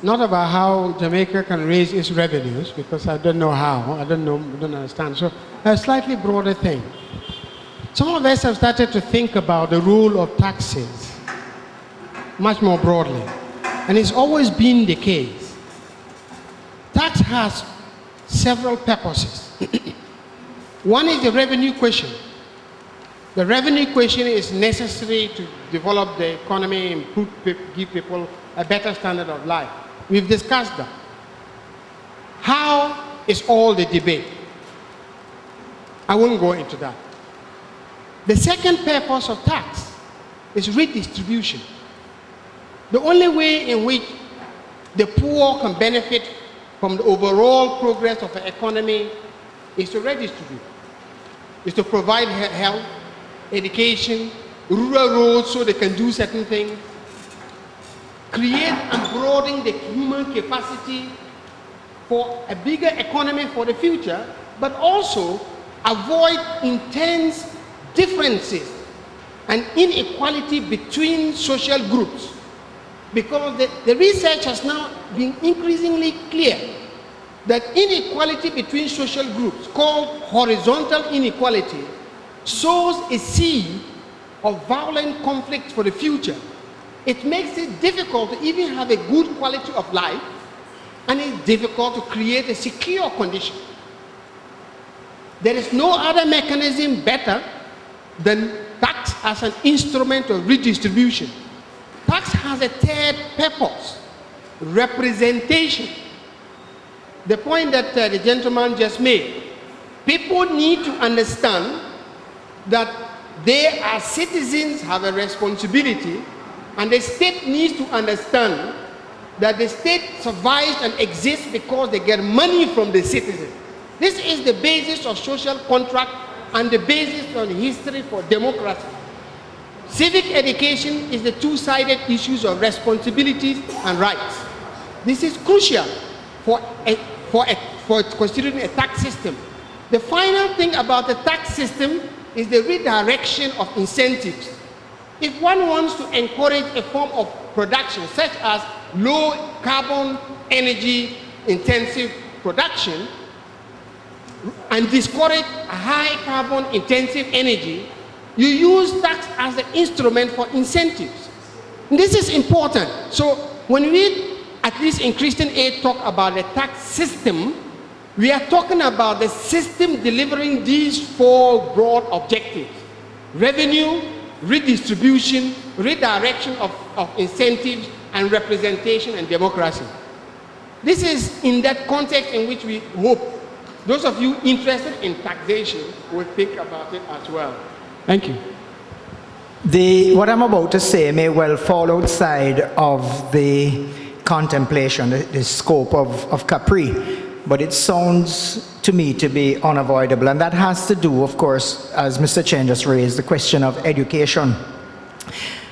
not about how Jamaica can raise its revenues, because I don't know how, I don't understand. So a slightly broader thing. Some of us have started to think about the role of taxes much more broadly, and it's always been the case. Tax has several purposes. One is the revenue question. The revenue question is necessary to develop the economy and give people a better standard of life. We've discussed that. How is all the debate? I won't go into that. The second purpose of tax is redistribution. The only way in which the poor can benefit from the overall progress of the economy is to redistribute, is to provide health, education, rural roads so they can do certain things, create and broaden the human capacity for a bigger economy for the future, but also avoid intense differences and inequality between social groups. Because the research has now been increasingly clear that inequality between social groups, called horizontal inequality, sows a seed of violent conflict for the future. It makes it difficult to even have a good quality of life, and it's difficult to create a secure condition. There is no other mechanism better than tax as an instrument of redistribution. Tax has a third purpose: representation. The point that the gentleman just made. People need to understand that they as citizens have a responsibility, and the state needs to understand that the state survives and exists because they get money from the citizens. This is the basis of social contract and the basis of the history for democracy. Civic education is the two-sided issues of responsibilities and rights. This is crucial for considering a tax system. The final thing about the tax system is the redirection of incentives. If one wants to encourage a form of production, such as low carbon energy intensive production, and discourage high carbon intensive energy, you use tax as an instrument for incentives. And this is important. So when we, at least in Christian Aid, talk about the tax system, we are talking about the system delivering these four broad objectives: revenue, redistribution, redirection of incentives, and representation and democracy. This is in that context in which we hope those of you interested in taxation will think about it as well. Thank you. What I'm about to say may well fall outside of the contemplation, the scope of CaPRI, but it sounds to me to be unavoidable, and that has to do, of course, as Mr. Chen just raised, the question of education.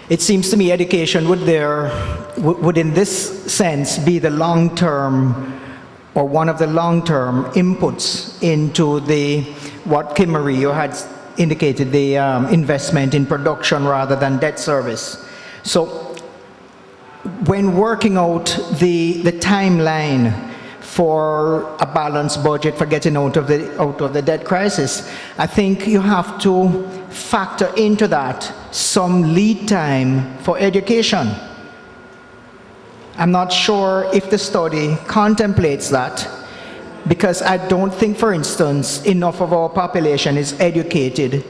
It seems to me education would in this sense be the long-term, or one of the long-term inputs into what CaPRI had indicated, the investment in production rather than debt service. So when working out the timeline for a balanced budget for getting out of the debt crisis, I think you have to factor into that some lead time for education. I'm not sure if the study contemplates that, because I don't think, for instance, enough of our population is educated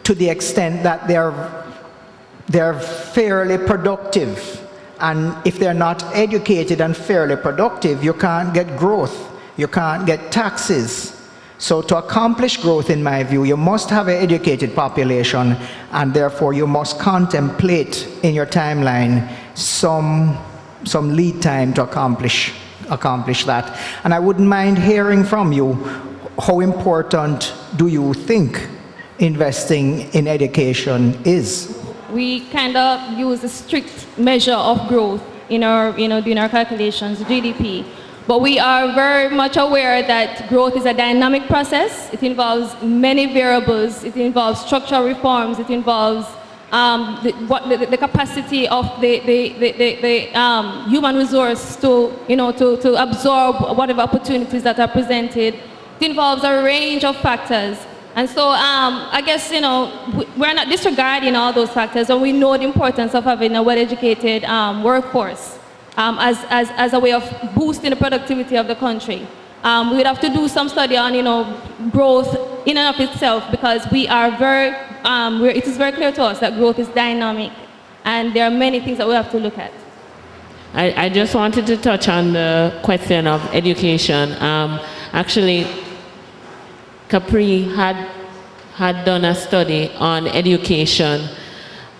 to the extent that they're fairly productive. And if they're not educated and fairly productive, you can't get growth, you can't get taxes. So to accomplish growth, in my view, you must have an educated population, and therefore you must contemplate in your timeline some lead time to accomplish that. And I wouldn't mind hearing from you, how important do you think investing in education is? We kind of use a strict measure of growth in our, doing our calculations, GDP. But we are very much aware that growth is a dynamic process. It involves many variables. It involves structural reforms. It involves the capacity of the human resource to, to absorb whatever opportunities that are presented. It involves a range of factors. And so I guess, we're not disregarding all those factors, and we know the importance of having a well-educated workforce as a way of boosting the productivity of the country. We would have to do some study on, growth in and of itself, because we are it is very clear to us that growth is dynamic, and there are many things that we have to look at. I just wanted to touch on the question of education. Actually, CaPRI had done a study on education,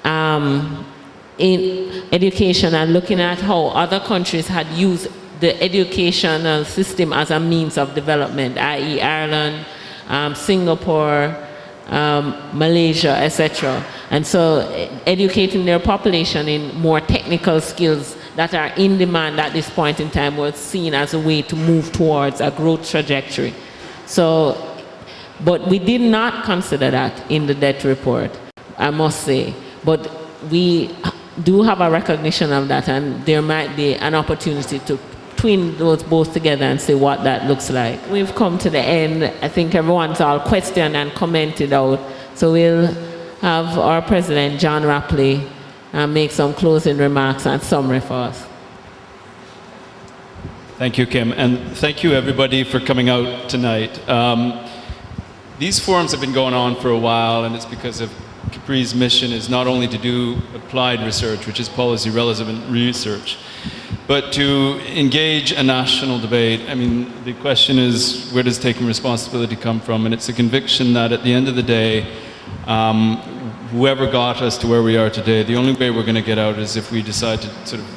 and looking at how other countries had used the educational system as a means of development, i.e. Ireland, Singapore, Malaysia, etc. And so educating their population in more technical skills that are in demand at this point in time was seen as a way to move towards a growth trajectory. So, but we did not consider that in the debt report, I must say. But we do have a recognition of that, and there might be an opportunity to twin those both together and see what that looks like. We've come to the end. I think everyone's all questioned and commented out. So we'll have our president, John Rapley, make some closing remarks and summary for us. Thank you, Kim, and thank you everybody for coming out tonight. These forums have been going on for a while, and it's because of CaPRI's mission is not only to do applied research, which is policy relevant research, but to engage a national debate. I mean, the question is, where does taking responsibility come from? And it's a conviction that at the end of the day, whoever got us to where we are today, the only way we're going to get out is if we decide to sort of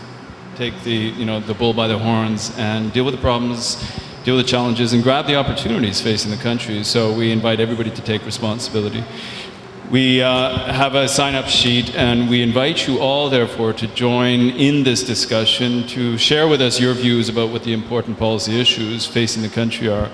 take the bull by the horns and deal with the problems, deal with the challenges, and grab the opportunities facing the country. So we invite everybody to take responsibility. We have a sign-up sheet, and we invite you all, therefore, to join in this discussion, to share with us your views about what the important policy issues facing the country are.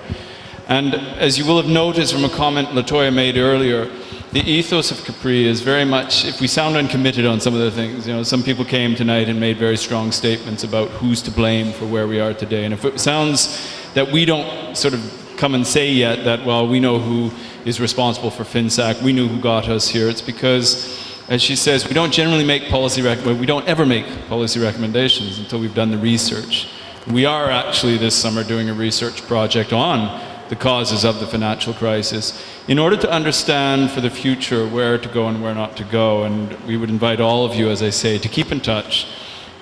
And as you will have noticed from a comment Latoya made earlier, the ethos of CaPRI is very much, if we sound uncommitted on some of the things, some people came tonight and made very strong statements about who's to blame for where we are today. And if it sounds that we don't sort of come and say yet that, well, we know who is responsible for FinSAC, we knew who got us here, it's because, as she says, we don't generally make we don't ever make policy recommendations until we've done the research. We are actually this summer doing a research project on the causes of the financial crisis in order to understand for the future where to go and where not to go. And we would invite all of you, as I say, to keep in touch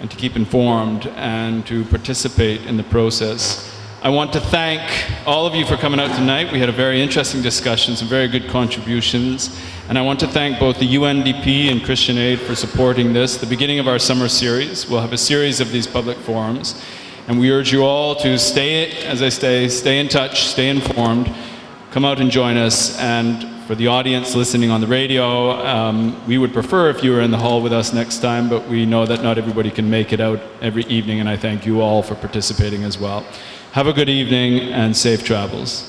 and to keep informed and to participate in the process. I want to thank all of you for coming out tonight. We had a very interesting discussion, some very good contributions. And I want to thank both the UNDP and Christian Aid for supporting this, the beginning of our summer series. We'll have a series of these public forums. And we urge you all to stay, as I say, stay in touch, stay informed, come out and join us. And for the audience listening on the radio, we would prefer if you were in the hall with us next time, but we know that not everybody can make it out every evening, and I thank you all for participating as well. Have a good evening and safe travels.